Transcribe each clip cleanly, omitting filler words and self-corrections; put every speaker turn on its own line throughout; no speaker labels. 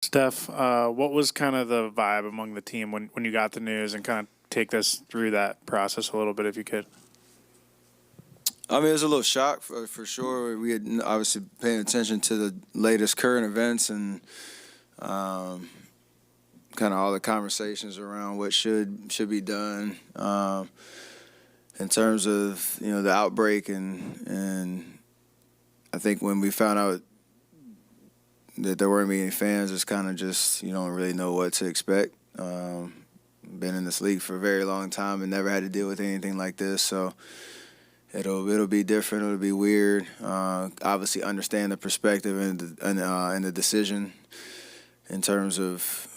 Steph, what was kind of the vibe among the team when you got the news, and kind of take us through that process a little bit if you could?
I mean, it was a little shock for sure. We had obviously paying attention to the latest current events and kind of all the conversations around what should be done in terms of the outbreak and I think when we found out that there weren't any fans, it's kind of just you don't really know what to expect. Been in this league for a very long time and never had to deal with anything like this, so. It'll be different. It'll be weird. Obviously, understand the perspective and the decision in terms of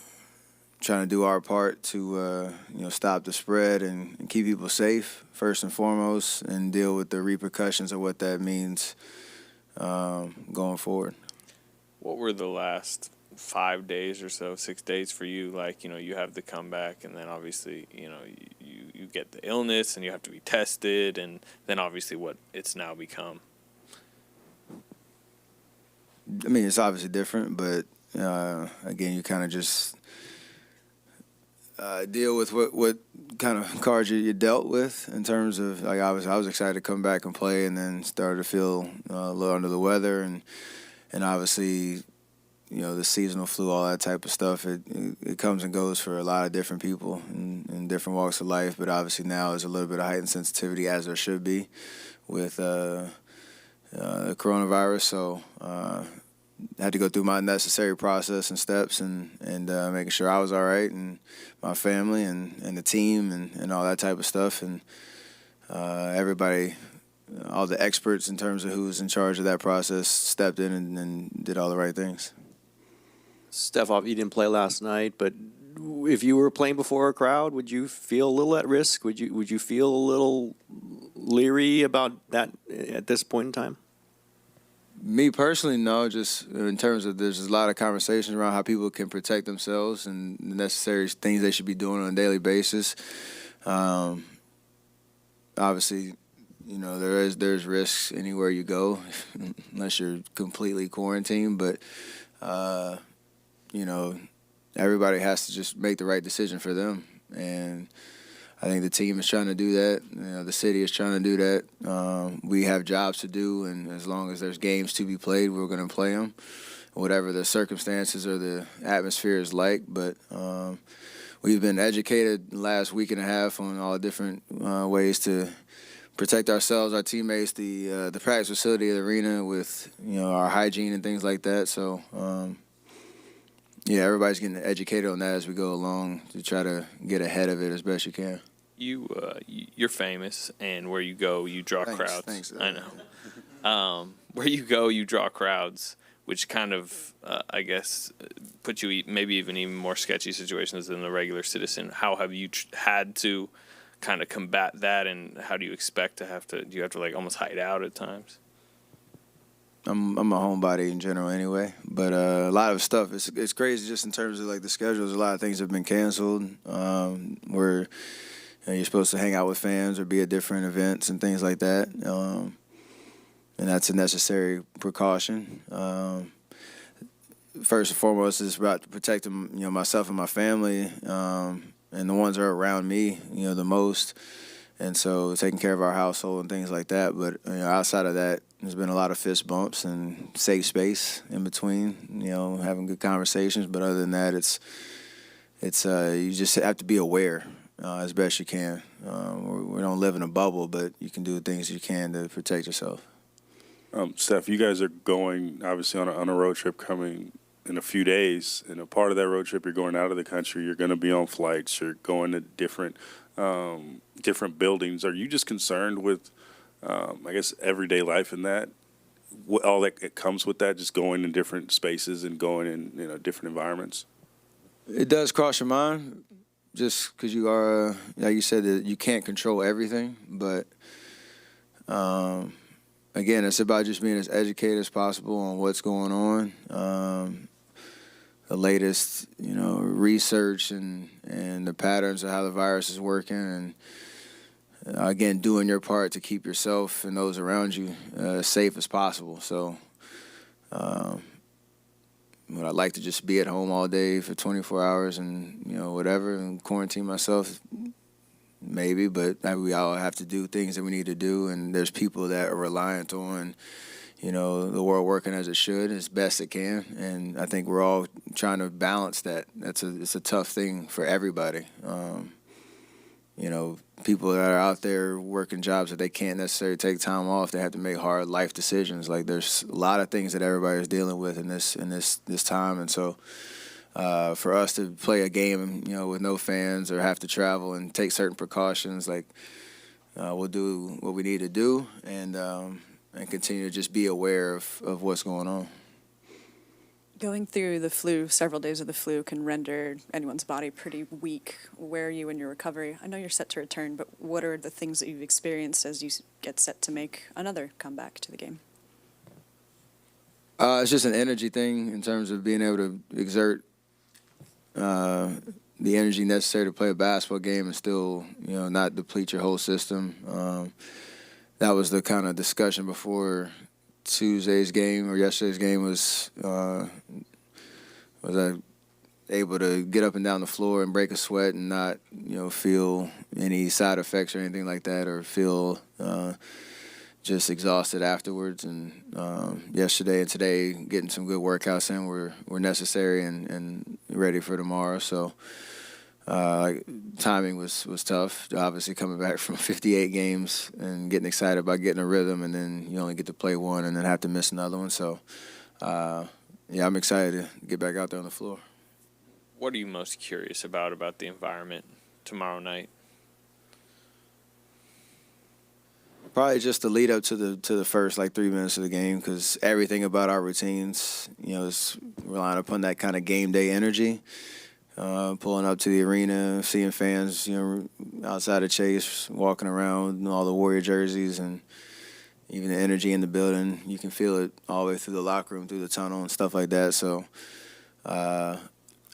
trying to do our part to stop the spread and keep people safe first and foremost, and deal with the repercussions of what that means going forward.
What were the last 5 days or so, 6 days for you? Like, you have the comeback, and then obviously, you get the illness, and you have to be tested, and then obviously what it's now become.
I mean, it's obviously different, but again, you kind of just deal with what kind of cards you dealt with in terms of like I was excited to come back and play, and then started to feel a little under the weather, and obviously. The seasonal flu, all that type of stuff, it comes and goes for a lot of different people in different walks of life. But obviously now there's a little bit of heightened sensitivity, as there should be, with the coronavirus. So I had to go through my necessary process and steps and making sure I was all right and my family and the team and all that type of stuff. And everybody, all the experts in terms of who was in charge of that process stepped in and did all the right things.
Steph, you didn't play last night, but if you were playing before a crowd, would you feel a little at risk? Would you feel a little leery about that at this point in time?
Me personally, no. Just in terms of there's a lot of conversations around how people can protect themselves and the necessary things they should be doing on a daily basis. Obviously, there's risks anywhere you go, unless you're completely quarantined, but. Everybody has to just make the right decision for them. And I think the team is trying to do that. The city is trying to do that. We have jobs to do, and as long as there's games to be played, we're going to play them, whatever the circumstances or the atmosphere is like. But we've been educated the last week and a half on all the different ways to protect ourselves, our teammates, the practice facility, the arena, with our hygiene and things like that. So. Everybody's getting educated on that as we go along to try to get ahead of it as best you can.
You're famous, and where you go, you draw crowds.
Thanks.
I know. Where you go, you draw crowds, which kind of, I guess, put you maybe even more sketchy situations than the regular citizen. How have you had to kind of combat that, and how do you expect to have to? Do you have to like almost hide out at times?
I'm a homebody in general anyway, but a lot of stuff it's crazy just in terms of like the schedules. A lot of things have been canceled where you're supposed to hang out with fans or be at different events and things like that, and that's a necessary precaution. First and foremost, it's about protecting myself and my family and the ones that are around me the most. And so taking care of our household and things like that. But outside of that, there's been a lot of fist bumps and safe space in between, having good conversations. But other than that, it's you just have to be aware as best you can. We don't live in a bubble, but you can do things you can to protect yourself.
Steph, you guys are going obviously on a road trip coming in a few days. And a part of that road trip, you're going out of the country. You're going to be on flights. You're going to different buildings. Are you just concerned with, I guess, everyday life in that? All that comes with that, just going in different spaces and going in different environments?
It does cross your mind, just because you are, like you said, that you can't control everything. But again, it's about just being as educated as possible on what's going on. The latest, research and the patterns of how the virus is working, and again, doing your part to keep yourself and those around you as safe as possible. So, would I like to just be at home all day for 24 hours and, whatever, and quarantine myself? Maybe, but we all have to do things that we need to do, and there's people that are reliant on, the world working as it should, as best it can, and I think we're all trying to balance that. It's a tough thing for everybody. People that are out there working jobs that they can't necessarily take time off, they have to make hard life decisions. Like, there's a lot of things that everybody's dealing with in this time, and so for us to play a game, with no fans or have to travel and take certain precautions, like we'll do what we need to do and continue to just be aware of what's going on.
Going through the flu, several days of the flu can render anyone's body pretty weak. Where are you in your recovery? I know you're set to return, but what are the things that you've experienced as you get set to make another comeback to the game?
It's just an energy thing in terms of being able to exert the energy necessary to play a basketball game and still, not deplete your whole system. That was the kind of discussion before Tuesday's game or yesterday's game was I able to get up and down the floor and break a sweat and not, feel any side effects or anything like that, or feel just exhausted afterwards. And yesterday and today, getting some good workouts in were necessary and ready for tomorrow. So timing was tough. Obviously, coming back from 58 games and getting excited about getting a rhythm, and then you only get to play one and then have to miss another one. So, I'm excited to get back out there on the floor.
What are you most curious about the environment tomorrow night?
Probably just the lead up to the first 3 minutes of the game, because everything about our routines, is relying upon that kind of game day energy. Pulling up to the arena, seeing fans, outside of Chase, walking around in all the Warrior jerseys, and even the energy in the building. You can feel it all the way through the locker room, through the tunnel, and stuff like that. So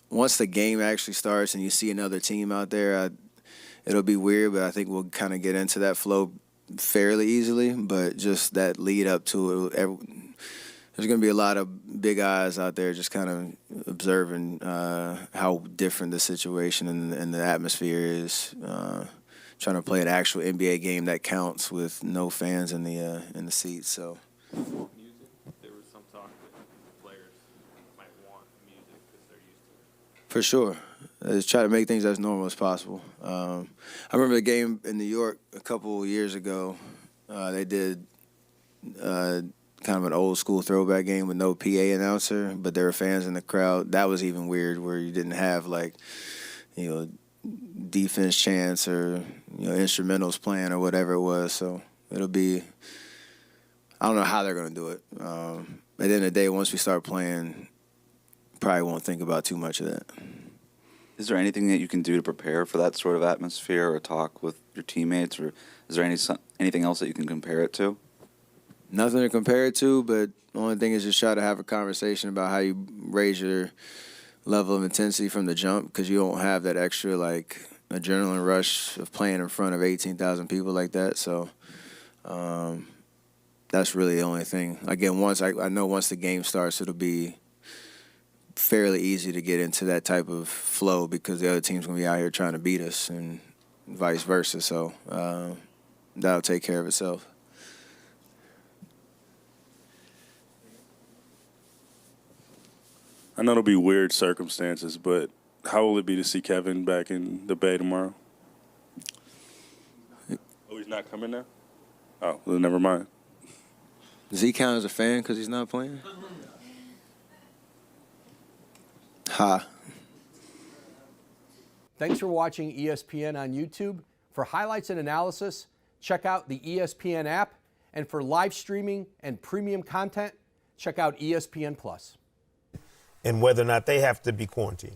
once the game actually starts and you see another team out there, it'll be weird, but I think we'll kind of get into that flow fairly easily. But just that lead up to it, there's going to be a lot of big eyes out there just kind of observing how different the situation and the atmosphere is. Trying to play an actual NBA game that counts with no fans in the seats. So.
Music. There was some talk that players might want music because they're used to it.
For sure. Just try to make things as normal as possible. I remember the game in New York a couple years ago. They did kind of an old school throwback game with no PA announcer, but there were fans in the crowd. That was even weird, where you didn't have defense chants or instrumentals playing or whatever it was. So it'll be, I don't know how they're going to do it. At the end of the day, once we start playing, probably won't think about too much of that.
Is there anything that you can do to prepare for that sort of atmosphere, or talk with your teammates, or is there anything else that you can compare it to?
Nothing to compare it to, but the only thing is just try to have a conversation about how you raise your level of intensity from the jump, because you don't have that extra adrenaline rush of playing in front of 18,000 people like that. So that's really the only thing. Again, I know once the game starts, it'll be fairly easy to get into that type of flow, because the other team's going to be out here trying to beat us and vice versa. So that'll take care of itself.
I know it'll be weird circumstances, but how will it be to see Kevin back in the Bay tomorrow? Oh, he's not coming now? Oh, well, never mind.
Does he count as a fan because he's not playing? Ha.
Thanks for watching ESPN on YouTube. For highlights and analysis, check out the ESPN app. And for live streaming and premium content, check out ESPN+.
And whether or not they have to be quarantined.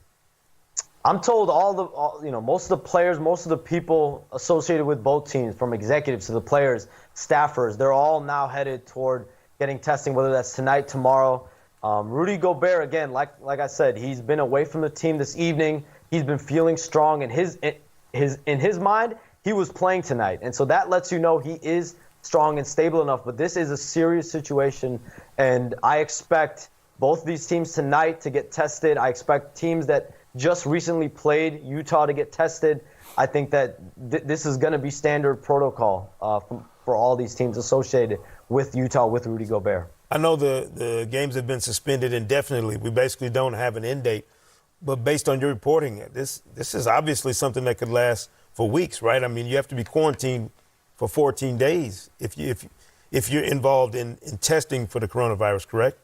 I'm told most of the players, most of the people associated with both teams, from executives to the players, staffers, they're all now headed toward getting testing, whether that's tonight, tomorrow. Rudy Gobert, again, like I said, he's been away from the team this evening. He's been feeling strong. In his mind, he was playing tonight. And so that lets you know he is strong and stable enough. But this is a serious situation, and I expect both of these teams tonight to get tested. I expect teams that just recently played Utah to get tested. I think that this is going to be standard protocol for all these teams associated with Utah, with Rudy Gobert.
I know the games have been suspended indefinitely. We basically don't have an end date. But based on your reporting, this is obviously something that could last for weeks, right? I mean, you have to be quarantined for 14 days if you're involved in testing for the coronavirus, correct?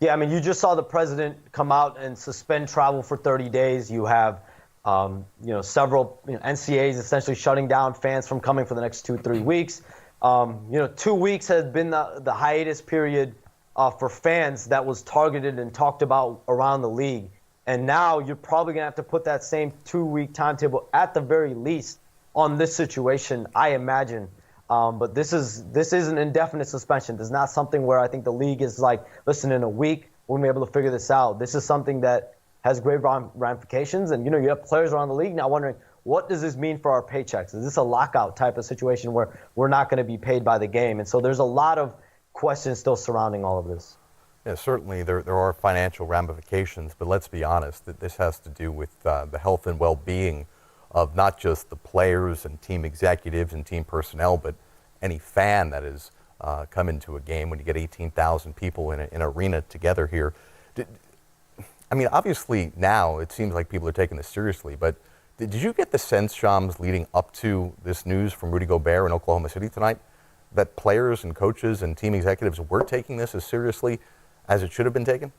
Yeah, I mean, you just saw the president come out and suspend travel for 30 days. You have, several NCAAs essentially shutting down fans from coming for the next 2-3 weeks. 2 weeks has been the hiatus period for fans that was targeted and talked about around the league. And now you're probably going to have to put that same 2-week timetable at the very least on this situation, I imagine. But this is an indefinite suspension. This is not something where I think the league is like, listen, in a week, we're going to be able to figure this out. This is something that has grave ramifications. And, you have players around the league now wondering, what does this mean for our paychecks? Is this a lockout type of situation where we're not going to be paid by the game? And so there's a lot of questions still surrounding all of this.
Yeah, certainly there are financial ramifications, but let's be honest, that this has to do with the health and well-being of not just the players and team executives and team personnel, but any fan that has come into a game when you get 18,000 people in an arena together here. I mean, obviously now it seems like people are taking this seriously, but did you get the sense, Shams, leading up to this news from Rudy Gobert in Oklahoma City tonight, that players and coaches and team executives were taking this as seriously as it should have been taken?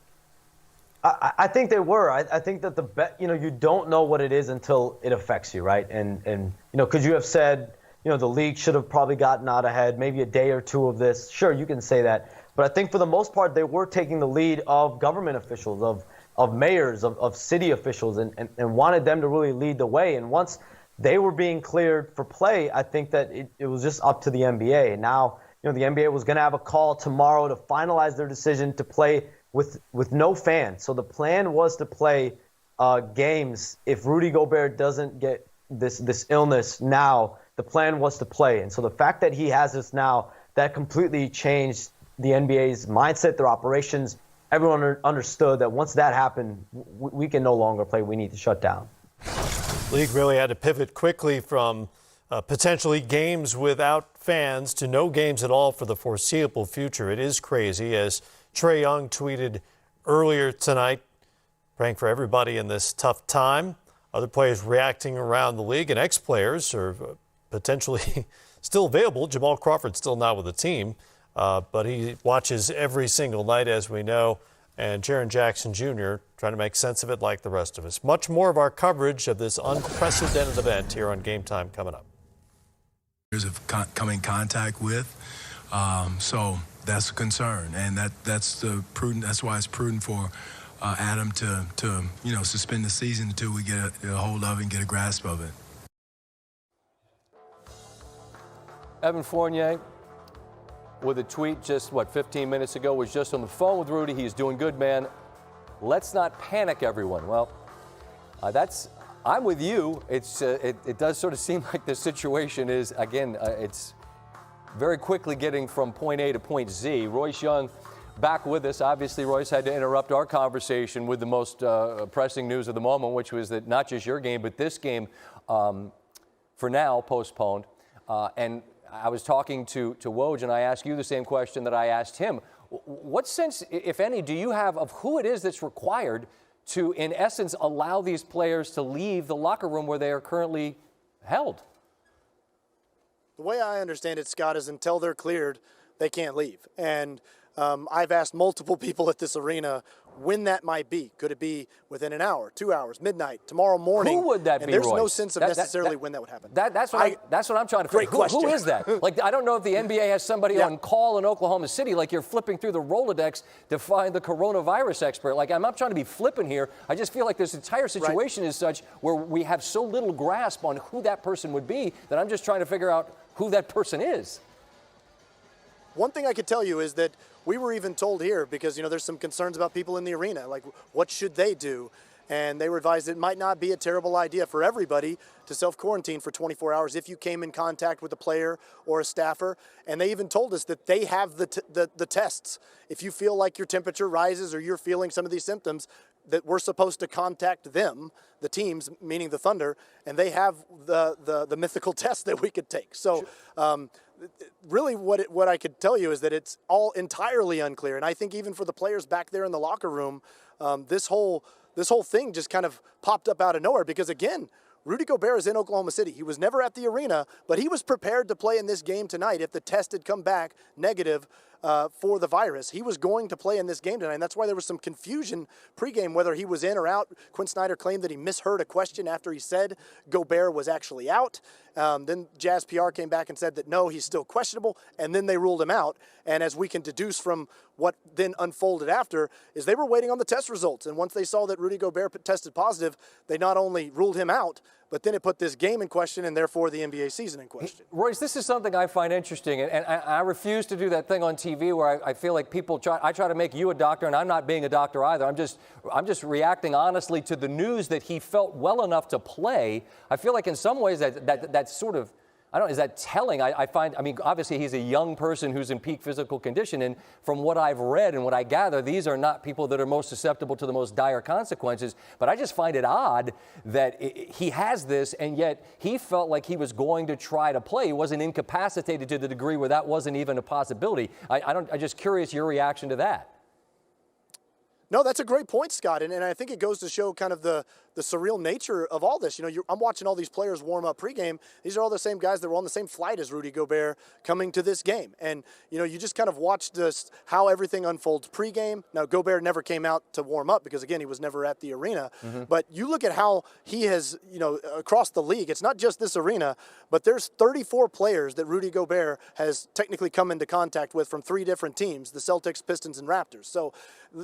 I think they were. I think that you don't know what it is until it affects you, right? And could you have said, the league should have probably gotten out ahead, maybe a day or two of this? Sure, you can say that. But I think for the most part, they were taking the lead of government officials, of mayors, of city officials, and wanted them to really lead the way. And once they were being cleared for play, I think that it was just up to the NBA. And now, the NBA was going to have a call tomorrow to finalize their decision to play with no fans. So the plan was to play games if Rudy Gobert doesn't get this illness now. The plan was to play. And so the fact that he has this now, that completely changed the NBA's mindset, their operations. Everyone understood that once that happened, we can no longer play. We need to shut down.
League really had to pivot quickly from potentially games without fans to no games at all for the foreseeable future. It is crazy, as Trae Young tweeted earlier tonight, praying for everybody in this tough time. Other players reacting around the league, and ex-players are potentially still available. Jamal Crawford still not with the team, but he watches every single night, as we know. And Jaren Jackson Jr. trying to make sense of it like the rest of us. Much more of our coverage of this unprecedented event here on Game Time coming up.
Of come in contact with, so that's a concern, and that's the prudent. That's why it's prudent for Adam to suspend the season until we get a hold of it and get a grasp of it.
Evan Fournier, with a tweet just 15 minutes ago, was just on the phone with Rudy. He's doing good, man. Let's not panic, everyone. Well, I'm with you. It does sort of seem like the situation is, again, it's very quickly getting from point A to point Z. Royce Young back with us. Obviously, Royce had to interrupt our conversation with the most pressing news of the moment, which was that not just your game, but this game, for now, postponed. And I was talking to Woj, and I asked you the same question that I asked him. What sense, if any, do you have of who it is that's required to, in essence, allow these players to leave the locker room where they are currently held?
The way I understand it, Scott, is until they're cleared, they can't leave. And I've asked multiple people at this arena when that might be. Could it be within an hour, 2 hours, midnight, tomorrow morning?
Who would that
and
be,
there's
Royce?
no sense of necessarily when that would happen.
That's what I'm trying to figure out. Who is that? Like, I don't know if the NBA has somebody on call in Oklahoma City, like you're flipping through the Rolodex to find the coronavirus expert. Like, I'm not trying to be flippant here. I just feel like this entire situation is such where we have so little grasp on who that person would be that I'm just trying to figure out who that person is.
One thing I could tell you is that we were even told here, because, there's some concerns about people in the arena, like what should they do? And they were advised it might not be a terrible idea for everybody to to self-quarantine for 24 hours if you came in contact with a player or a staffer. And they even told us that they have the tests. If you feel like your temperature rises or you're feeling some of these symptoms, that we're supposed to contact them, the teams, meaning the Thunder, and they have the mythical test that we could take. So really what I could tell you is that it's all entirely unclear. And I think even for the players back there in the locker room, this whole thing just kind of popped up out of nowhere because, again, Rudy Gobert is in Oklahoma City. He was never at the arena, but he was prepared to play in this game tonight if the test had come back negative for the virus. He was going to play in this game tonight, and that's why there was some confusion pregame whether he was in or out. Quinn Snyder claimed that he misheard a question after he said Gobert was actually out. Then Jazz PR came back and said that no, he's still questionable, and then they ruled him out. And as we can deduce from what then unfolded after, is they were waiting on the test results. And once they saw that Rudy Gobert tested positive, they not only ruled him out, but then it put this game in question and therefore the NBA season in question.
Royce, this is something I find interesting, and I refuse to do that thing on TV where I feel like I try to make you a doctor, and I'm not being a doctor either. I'm just reacting honestly to the news that he felt well enough to play. I feel like in some ways that's sort of, is that telling? I mean, obviously he's a young person who's in peak physical condition, and from what I've read and what I gather, these are not people that are most susceptible to the most dire consequences. But I just find it odd that he has this, and yet he felt like he was going to try to play. He wasn't incapacitated to the degree where that wasn't even a possibility. I'm just curious your reaction to that.
No, that's a great point, Scott, and I think it goes to show kind of the surreal nature of all this. You know, I'm watching all these players warm up pregame. These are all the same guys that were on the same flight as Rudy Gobert coming to this game. And, you know, you just kind of watched how everything unfolds pregame. Now, Gobert never came out to warm up because, again, he was never at the arena. Mm-hmm. But you look at how he has, you know, across the league, it's not just this arena, but there's 34 players that Rudy Gobert has technically come into contact with from 3 different teams, the Celtics, Pistons, and Raptors. So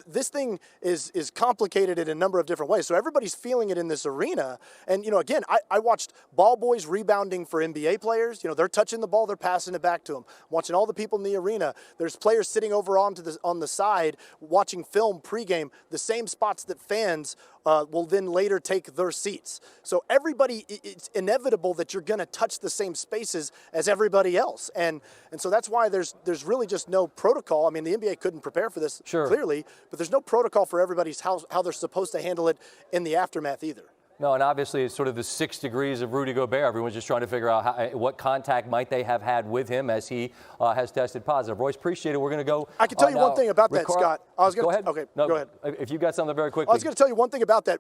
this thing is complicated in a number of different ways. So everybody's feeling it in this arena. And, you know, again, I watched ball boys rebounding for NBA players. You know, they're touching the ball, they're passing it back to them. I'm watching all the people in the arena. There's players sitting over on the side watching film pregame, the same spots that fans will then later take their seats. So everybody, it's inevitable that you're going to touch the same spaces as everybody else. And so that's why there's really just no protocol. I mean, the NBA couldn't prepare for this clearly, but there's no protocol for everybody's how they're supposed to handle it in the aftermath either.
No, and obviously it's sort of the 6 degrees of Rudy Gobert. Everyone's just trying to figure out what contact might they have had with him as he has tested positive. Royce, appreciate it. We're going to go.
I can tell you one thing about that, Scott.
Go ahead.
Okay,
no,
go ahead.
If you got something very quickly.
I was going to tell you one thing about that.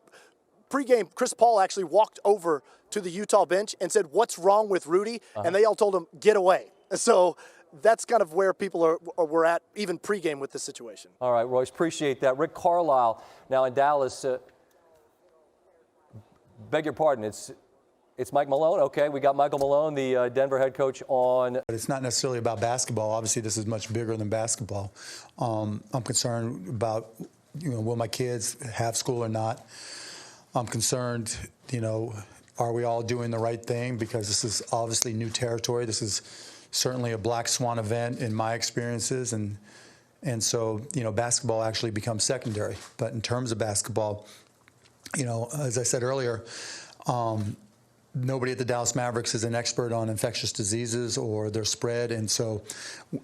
Pre-game, Chris Paul actually walked over to the Utah bench and said, "What's wrong with Rudy?" And they all told him, "Get away." So that's kind of where people were at, even pre-game with this situation.
All right, Royce, appreciate that. Rick Carlisle, now in Dallas. Beg your pardon, it's Mike Malone. Okay, we got Michael Malone, the Denver head coach, on.
But it's not necessarily about basketball. Obviously, this is much bigger than basketball. I'm concerned about, you know, will my kids have school or not? I'm concerned, you know, are we all doing the right thing? Because this is obviously new territory. This is certainly a black swan event in my experiences, and so, you know, basketball actually becomes secondary. But in terms of basketball, you know, as I said earlier, nobody at the Dallas Mavericks is an expert on infectious diseases or their spread, and so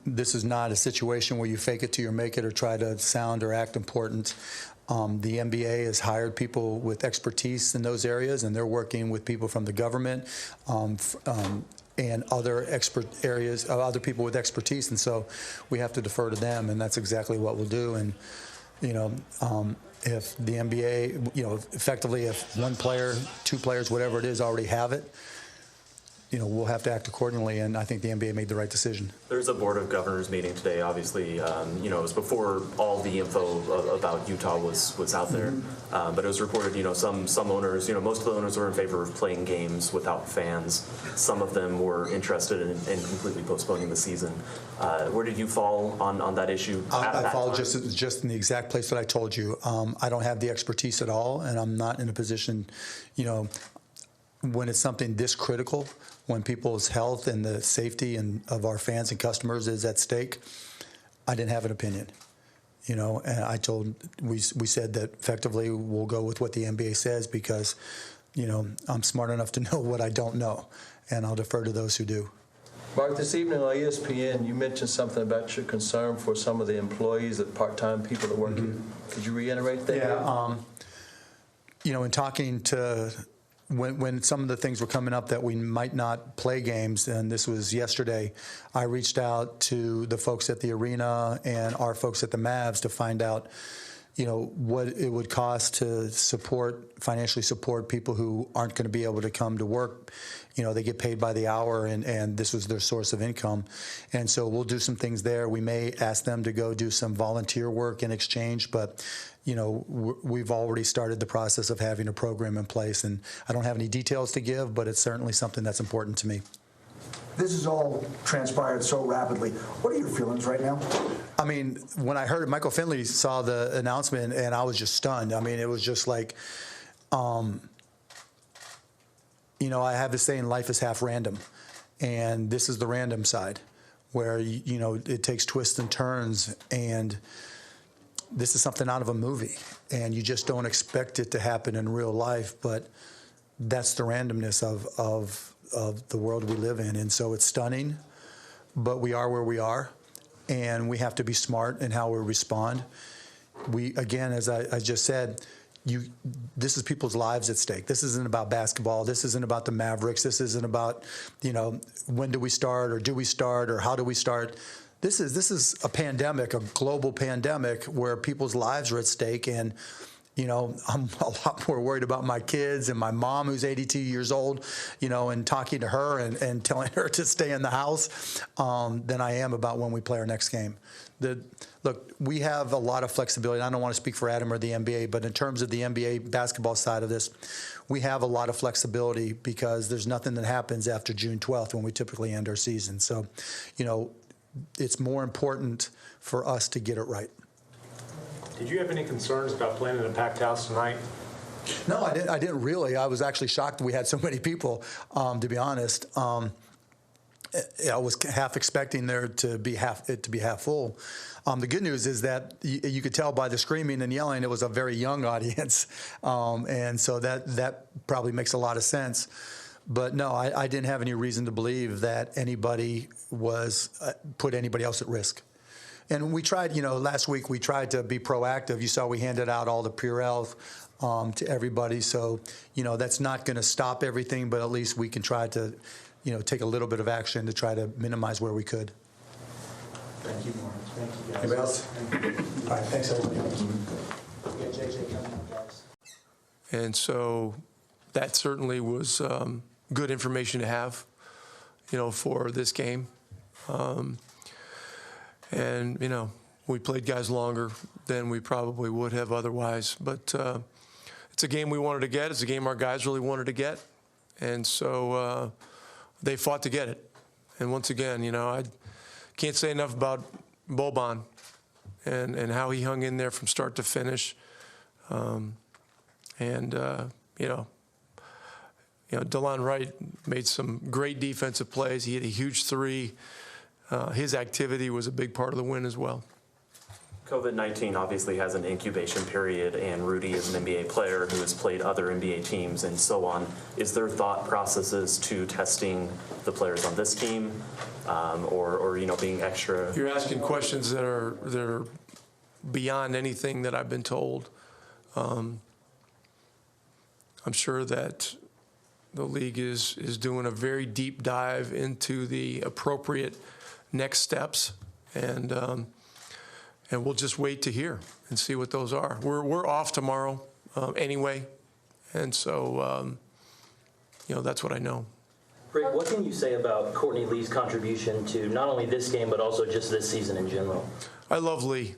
this is not a situation where you fake it till you make it or try to sound or act important. The NBA has hired people with expertise in those areas, and they're working with people from the government and other expert areas, other people with expertise, and so we have to defer to them, and that's exactly what we'll do. And you know, if the NBA, you know, effectively, if 1 player, 2 players, whatever it is, already have it, you know, we'll have to act accordingly, and I think the NBA made the right decision.
There's a Board of Governors meeting today, obviously. You know, it was before all the info about Utah was out there. But it was reported, you know, some owners, you know, most of the owners were in favor of playing games without fans. Some of them were interested in completely postponing the season. Where did you fall on that issue?
I fall just in the exact place that I told you. I don't have the expertise at all, and I'm not in a position, you know, when it's something this critical, when people's health and the safety of our fans and customers is at stake, I didn't have an opinion. You know, and we said that effectively we'll go with what the NBA says because I'm smart enough to know what I don't know, and I'll defer to those who do.
Mark, this evening on ESPN, you mentioned something about your concern for some of the employees, the part-time people that work here. Could you reiterate that?
Yeah. In talking to when some of the things were coming up that we might not play games, and this was yesterday, I reached out to the folks at the arena and our folks at the Mavs to find out, what it would cost to financially support people who aren't going to be able to come to work. They get paid by the hour, and this was their source of income. And so we'll do some things there. We may ask them to go do some volunteer work in exchange, but we've already started the process of having a program in place, and I don't have any details to give, but it's certainly something that's important to me.
This has all transpired so rapidly. What are your feelings right now?
I mean, when I heard Michael Finley saw the announcement, and I was just stunned. I mean, it was just like, I have this saying, life is half random, and this is the random side, where it takes twists and turns, and this is something out of a movie, and you just don't expect it to happen in real life, but that's the randomness of the world we live in. And so it's stunning, but we are where we are, and we have to be smart in how we respond. Again, as I just said, this is people's lives at stake. This isn't about basketball. This isn't about the Mavericks. This isn't about, when do we start, or do we start, or how do we start. This is a pandemic, a global pandemic, where people's lives are at stake. And I'm a lot more worried about my kids and my mom, who's 82 years old, and talking to her and telling her to stay in the house than I am about when we play our next game. Look, we have a lot of flexibility. I don't want to speak for Adam or the NBA, but in terms of the NBA basketball side of this, we have a lot of flexibility because there's nothing that happens after June 12th when we typically end our season. So, it's more important for us to get it right.
Did you have any concerns about playing in a packed house tonight?
No, I didn't really. I was actually shocked we had so many people, to be honest. I was half expecting there to be half full. The good news is that you could tell by the screaming and yelling, it was a very young audience, and so that probably makes a lot of sense. But no, I didn't have any reason to believe that anybody was put anybody else at risk. And we tried, last week we tried to be proactive. You saw we handed out all the Purells to everybody. So, that's not going to stop everything, but at least we can try to, take a little bit of action to try to minimize where we could.
Thank you, Mark. Thank you, guys.
Anybody else? All right, thanks, everybody.
Yeah, JJ coming up, guys.
And so that certainly was good information to have, for this game. And, we played guys longer than we probably would have otherwise. But it's a game we wanted to get. It's a game our guys really wanted to get. And so they fought to get it. And once again, I can't say enough about Boban and how he hung in there from start to finish. DeLon Wright made some great defensive plays. He hit a huge three. His activity was a big part of the win as well.
COVID-19 obviously has an incubation period, and Rudy is an NBA player who has played other NBA teams and so on. Is there thought processes to testing the players on this team, or being extra?
You're asking questions that are beyond anything that I've been told. I'm sure that the league is doing a very deep dive into the appropriate next steps, and we'll just wait to hear and see what those are. We're off tomorrow anyway, and so that's what I know.
Rick, what can you say about Courtney Lee's contribution to not only this game but also just this season in general?
I love Lee,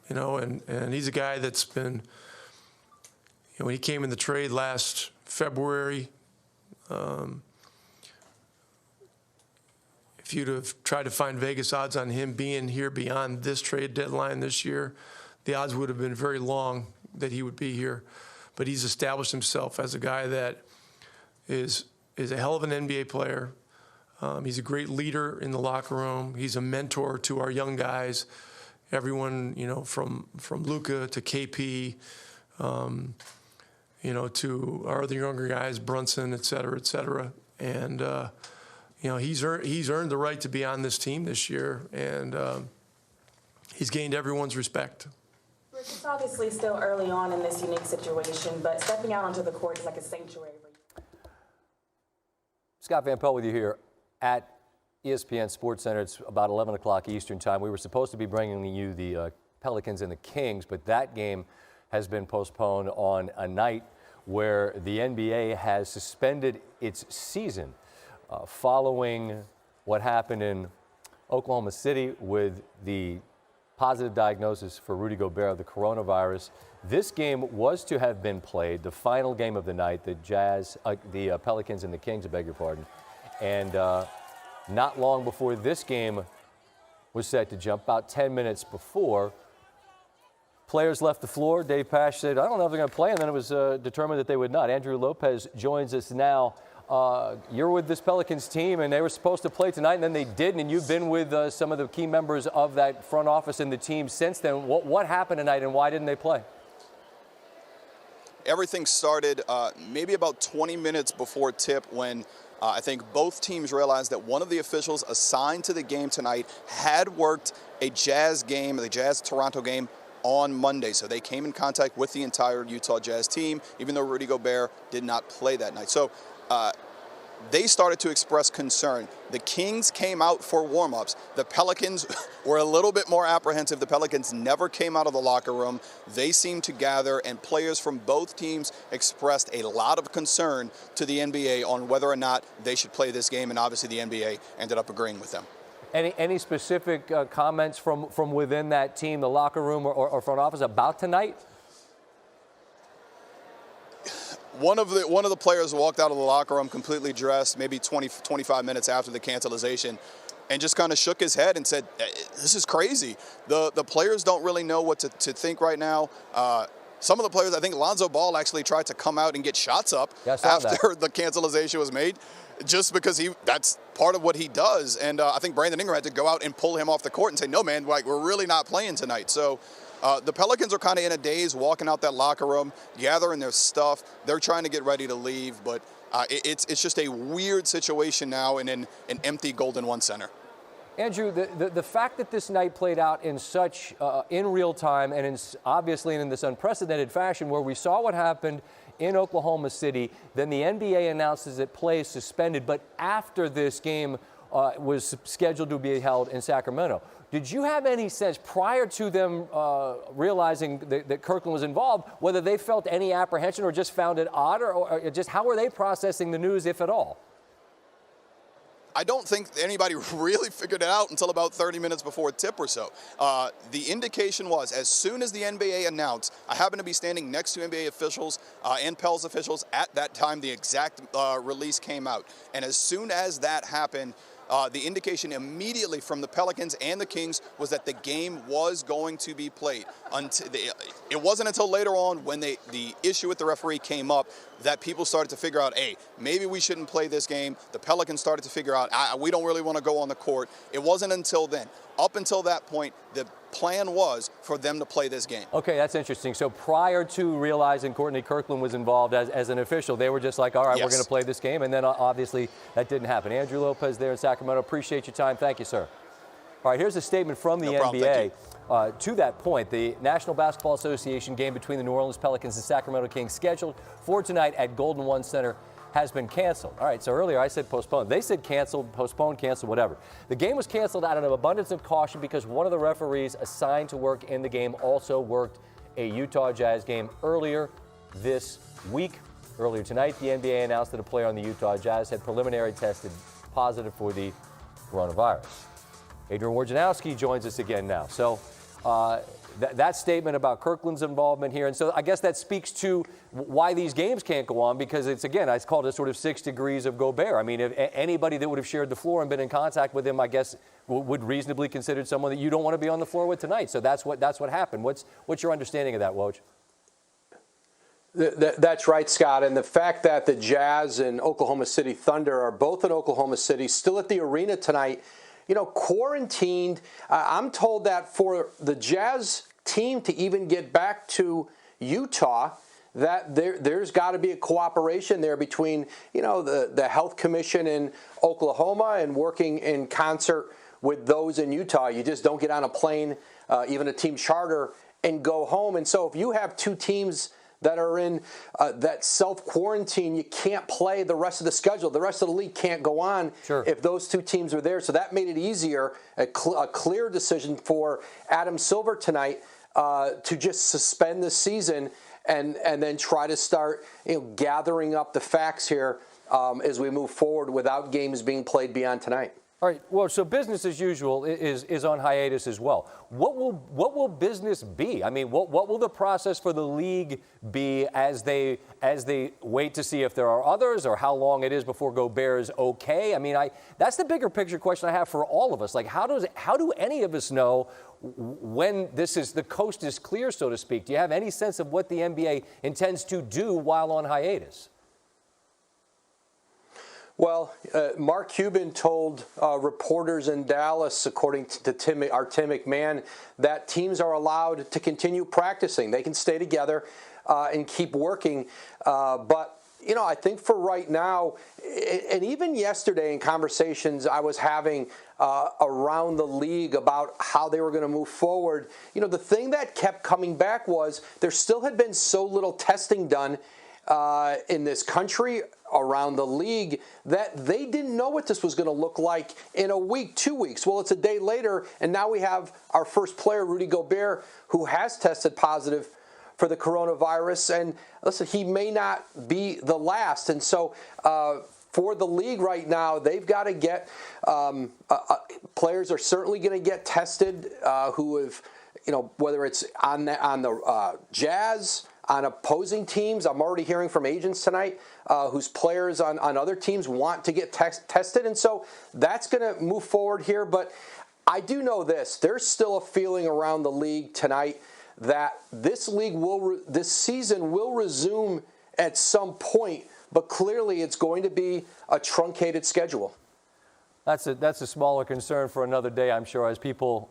and he's a guy that's been, when he came in the trade last February. If you'd have tried to find Vegas odds on him being here beyond this trade deadline this year, the odds would have been very long that he would be here. But he's established himself as a guy that is a hell of an NBA player. He's a great leader in the locker room. He's a mentor to our young guys, everyone, from Luka to KP. to our other younger guys, Brunson, et cetera, and he's earned the right to be on this team this year, and he's gained everyone's respect.
It's obviously still early on in this unique situation, but stepping out onto the court is like a sanctuary for you.
Scott Van Pelt with you here at ESPN Sports Center. It's about 11 o'clock Eastern time. We were supposed to be bringing you the Pelicans and the Kings, but that game has been postponed on a night where the NBA has suspended its season following what happened in Oklahoma City with the positive diagnosis for Rudy Gobert of the coronavirus. This game was to have been played, the final game of the night, the Pelicans and the Kings, I beg your pardon. And not long before this game was set to jump, about 10 minutes before, players left the floor. Dave Pasch said, I don't know if they're going to play, and then it was determined that they would not. Andrew Lopez joins us now. You're with this Pelicans team, and they were supposed to play tonight, and then they didn't, and you've been with some of the key members of that front office and the team since then. What happened tonight, and why didn't they play?
Everything started maybe about 20 minutes before tip when I think both teams realized that one of the officials assigned to the game tonight had worked a Jazz game, the Jazz-Toronto game, on Monday. So they came in contact with the entire Utah Jazz team, even though Rudy Gobert did not play that night. So they started to express concern. The Kings came out for warm-ups. The Pelicans were a little bit more apprehensive. The Pelicans never came out of the locker room. They seemed to gather, and players from both teams expressed a lot of concern to the NBA on whether or not they should play this game, and obviously the NBA ended up agreeing with them.
Any specific comments from within that team, the locker room or front office about tonight?
One of the players walked out of the locker room completely dressed, maybe 25 minutes after the cancellation, and just kind of shook his head and said, this is crazy. The players don't really know what to think right now. Some of the players, I think Lonzo Ball actually tried to come out and get shots up after the cancellation was made, just because that's part of what he does. And I think Brandon Ingram had to go out and pull him off the court and say, no, man, we're really not playing tonight. So the Pelicans are kind of in a daze, walking out that locker room, gathering their stuff. They're trying to get ready to leave, but it's just a weird situation now in an empty Golden One Center.
Andrew, the fact that this night played out in such in real time and obviously in this unprecedented fashion, where we saw what happened in Oklahoma City, then the NBA announces that play is suspended, but after this game was scheduled to be held in Sacramento. Did you have any sense prior to them realizing that Kirkland was involved, whether they felt any apprehension or just found it odd, or just how were they processing the news, if at all?
I don't think anybody really figured it out until about 30 minutes before tip or so. The indication was, as soon as the NBA announced, I happened to be standing next to NBA officials and Pels officials at that time the exact release came out. And as soon as that happened, the indication immediately from the Pelicans and the Kings was that the game was going to be played. It wasn't until later on when the issue with the referee came up that people started to figure out, hey, maybe we shouldn't play this game. The Pelicans started to figure out, we don't really want to go on the court. It wasn't until then. Up until that point, the plan was for them to play this game.
Okay, that's interesting. So prior to realizing Courtney Kirkland was involved as an official, they were just like, all right, we're going to play this game. And then obviously that didn't happen. Andrew Lopez there in Sacramento. Appreciate your time. Thank you, sir. All right, here's a statement from the NBA. To that point, the National Basketball Association game between the New Orleans Pelicans and Sacramento Kings scheduled for tonight at Golden One Center has been canceled. All right, so earlier I said postponed. They said canceled, postponed, canceled, whatever. The game was canceled out of an abundance of caution because one of the referees assigned to work in the game also worked a Utah Jazz game earlier this week. Earlier tonight, the NBA announced that a player on the Utah Jazz had preliminary tested positive for the coronavirus. Adrian Wojnarowski joins us again now. So that statement about Kirkland's involvement here, and so I guess that speaks to why these games can't go on, because it's, again, I called it sort of 6 degrees of Gobert. I mean, if anybody that would have shared the floor and been in contact with him, I guess, would reasonably consider someone that you don't want to be on the floor with tonight. So that's what happened. What's your understanding of that, Woj?
That's right, Scott. And the fact that the Jazz and Oklahoma City Thunder are both in Oklahoma City, still at the arena tonight, quarantined. I'm told that for the Jazz team to even get back to Utah, that there's got to be a cooperation there between, the Health Commission in Oklahoma and working in concert with those in Utah. You just don't get on a plane, even a team charter, and go home. And so if you have two teams that are in that self-quarantine, you can't play the rest of the schedule. The rest of the league can't go on if those two teams are there. So that made it easier, a clear decision for Adam Silver tonight to just suspend the season and then try to start gathering up the facts here as we move forward without games being played beyond tonight.
All right. Well, so business as usual is on hiatus as well. What will business be? I mean, what will the process for the league be as they wait to see if there are others or how long it is before Gobert is okay? I mean, that's the bigger picture question I have for all of us. Like, how do any of us know when the coast is clear, so to speak? Do you have any sense of what the NBA intends to do while on hiatus?
Well, Mark Cuban told reporters in Dallas, according to Tim McMahon, that teams are allowed to continue practicing. They can stay together and keep working. But, I think for right now, and even yesterday in conversations I was having around the league about how they were going to move forward, the thing that kept coming back was there still had been so little testing done in this country, around the league, that they didn't know what this was going to look like in a week, 2 weeks. Well, it's a day later, and now we have our first player, Rudy Gobert, who has tested positive for the coronavirus. And listen, he may not be the last. And so for the league right now, they've got to get players are certainly going to get tested who have, whether it's on the Jazz, on opposing teams. I'm already hearing from agents tonight whose players on other teams want to get tested. And so that's going to move forward here. But I do know this. There's still a feeling around the league tonight that this season will resume at some point. But clearly it's going to be a truncated schedule.
That's a smaller concern for another day, I'm sure, as people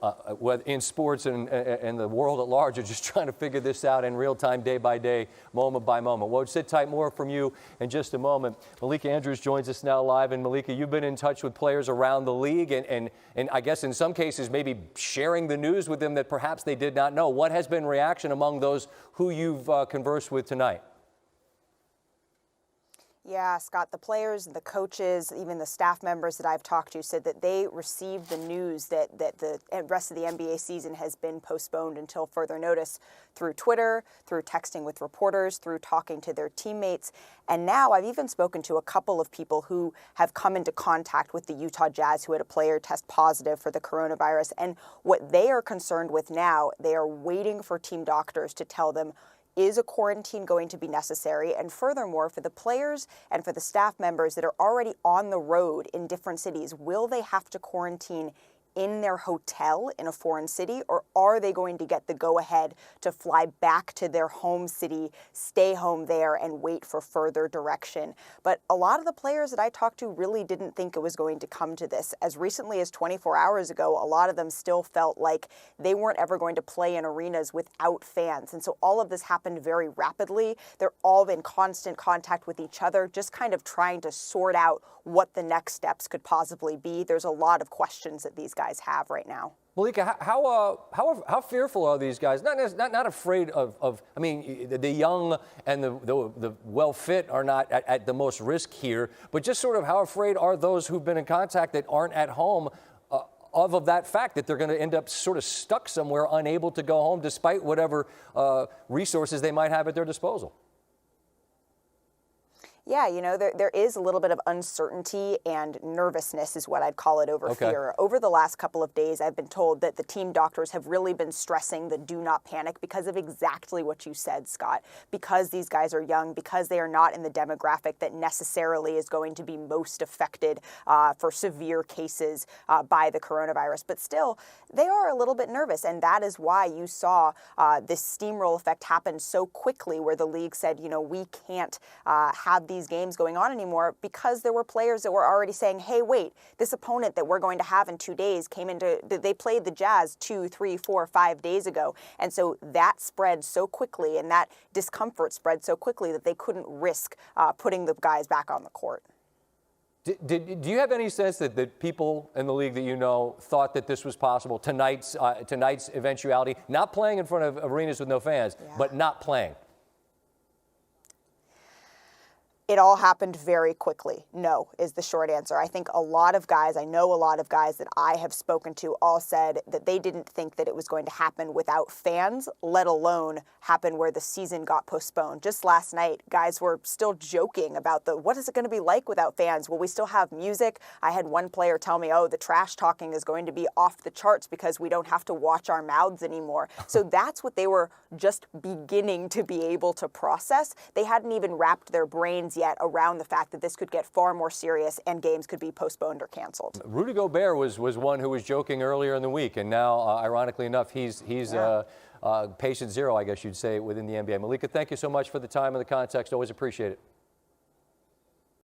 in sports and the world at large are just trying to figure this out in real time, day by day, moment by moment. Woj, sit tight, more from you in just a moment. Malika Andrews joins us now live. And Malika, you've been in touch with players around the league and I guess in some cases maybe sharing the news with them that perhaps they did not know. What has been reaction among those who you've conversed with tonight?
Yeah, Scott, the players, the coaches, even the staff members that I've talked to said that they received the news that the rest of the NBA season has been postponed until further notice through Twitter, through texting with reporters, through talking to their teammates. And now I've even spoken to a couple of people who have come into contact with the Utah Jazz who had a player test positive for the coronavirus. And what they are concerned with now, they are waiting for team doctors to tell them, is a quarantine going to be necessary? And furthermore, for the players and for the staff members that are already on the road in different cities, will they have to quarantine in their hotel in a foreign city, or are they going to get the go-ahead to fly back to their home city, stay home there, and wait for further direction? But a lot of the players that I talked to really didn't think it was going to come to this. As recently as 24 hours ago, a lot of them still felt like they weren't ever going to play in arenas without fans. And so all of this happened very rapidly. They're all in constant contact with each other, just kind of trying to sort out what the next steps could possibly be. There's a lot of questions that these guys have right now.
Malika, how fearful are these guys? Not afraid of. I mean, the young and the well fit are not at the most risk here, but just sort of how afraid are those who've been in contact that aren't at home of that fact that they're going to end up sort of stuck somewhere, unable to go home despite whatever resources they might have at their disposal?
Yeah, you know, there is a little bit of uncertainty and nervousness is what I'd call it over fear. Over the last couple of days, I've been told that the team doctors have really been stressing the do not panic because of exactly what you said, Scott. Because these guys are young, because they are not in the demographic that necessarily is going to be most affected for severe cases by the coronavirus. But still, they are a little bit nervous, and that is why you saw this steamroll effect happen so quickly where the league said, you know, we can't have these these games going on anymore because there were players that were already saying, hey, wait, this opponent that we're going to have in 2 days they played the Jazz 2, 3, 4, 5 days ago. And so that spread so quickly and that discomfort spread so quickly that they couldn't risk putting the guys back on the court.
Do you have any sense that people in the league that you know thought that this was possible, tonight's eventuality, not playing in front of arenas with no fans, but not playing?
It all happened very quickly. No, is the short answer. I think a lot of guys, I know a lot of guys that I have spoken to all said that they didn't think that it was going to happen without fans, let alone happen where the season got postponed. Just last night, guys were still joking about what is it going to be like without fans? Will we still have music? I had one player tell me, oh, the trash talking is going to be off the charts because we don't have to watch our mouths anymore. So that's what they were just beginning to be able to process. They hadn't even wrapped their brains yet around the fact that this could get far more serious and games could be postponed or canceled.
Rudy Gobert was one who was joking earlier in the week, and now, ironically enough, he's patient zero, I guess you'd say, within the NBA. Malika, thank you so much for the time and the context. Always appreciate it.